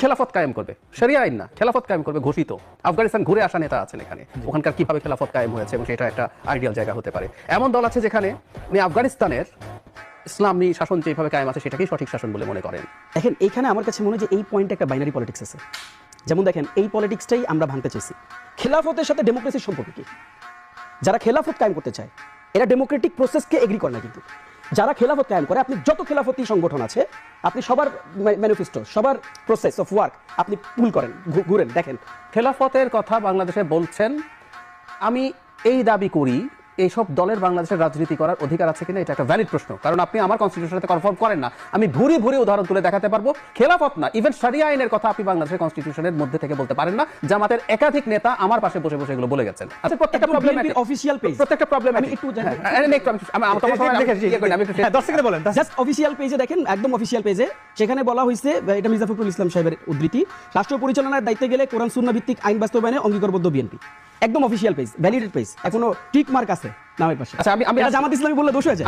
খেলাফত কায়েম করবে, শরিয়া আইন না, খেলাফত কায়েম করবে ঘোষিত। আফগানিস্তান ঘুরে আসা নেতা আছেন এখানে, ওখানকার কিভাবে খেলাফত কায়েম হয়েছে এবং সেটা একটা আইডিয়াল জায়গা হতে পারে। এমন দল আছে যেখানে উনি আফগানিস্তানের ইসলামী শাসন যেভাবে কায়েম আছে সেটাকেই সঠিক শাসন বলে মনে করেন। দেখেন এইখানে আমার কাছে মনে হয় যে এই পয়েন্টে একটা বাইনারি পলিটিক্স আছে। যেমন দেখেন এই পলিটিক্সটাই আমরা ভাঙতে চাইছি। খেলাফতের সাথে ডেমোক্রেসির সম্পর্ক কি? যারা খেলাফত কায়েম করতে চায় এরা ডেমোক্রেটিক প্রসেসকে এগ্রি করে না, কিন্তু যারা খেলাফত কায়েম করে, আপনি যত খেলাফতি সংগঠন আছে আপনি সবার ম্যানিফেস্টো, সবার প্রসেস অফ ওয়ার্ক আপনি পুল করেন, ঘুরেন, দেখেন। খেলাফতের কথা বাংলাদেশে বলছেন, আমি এই দাবি করি এইসব দলের বাংলাদেশের রাজনীতি করার অধিকার আছে কিনা এটা একটা ভ্যালিড প্রশ্ন, কারণ আপনি আমার কনস্টিটিউশনের সাথে কনফার্ম করেন না। আমি ভুরি ভুরি উদাহরণ তুলে দেখাতে পারবো। খেলাফত না, ইভেন শরিয়া আইনের কথা আপনি বাংলাদেশের কনস্টিটিউশনের মধ্যে থেকে বলতে পারেন না। জামাতের একাধিক নেতা আমার পাশে বসে বসে এগুলো বলে গেছেন। আচ্ছা, প্রত্যেকটা প্রবলেম অফিশিয়াল পেজ, প্রত্যেকটা প্রবলেম আমি একটু দর্শকদের বলেন জাস্ট অফিশিয়াল পেজে দেখেন, একদম অফিশিয়াল পেজে সেখানে বলা হয়েছে, এটা মির্জা ফখরুল ইসলাম সাহেবের উদ্ধৃতি, রাষ্ট্র পরিচালনার দায়িত্বে গেলে কোরআন সুন্নাহ ভিত্তিক আইন বাস্তবায়নে অঙ্গীকারবদ্ধ বিএনপি। একদম অফিশিয়াল পেজ, ভ্যালিডেড পেজ, এখনো টিক মার্ক আছে নামের পাশে। আচ্ছা, আমি জামাত ইসলামী বললে দোষ হয়ে যায়।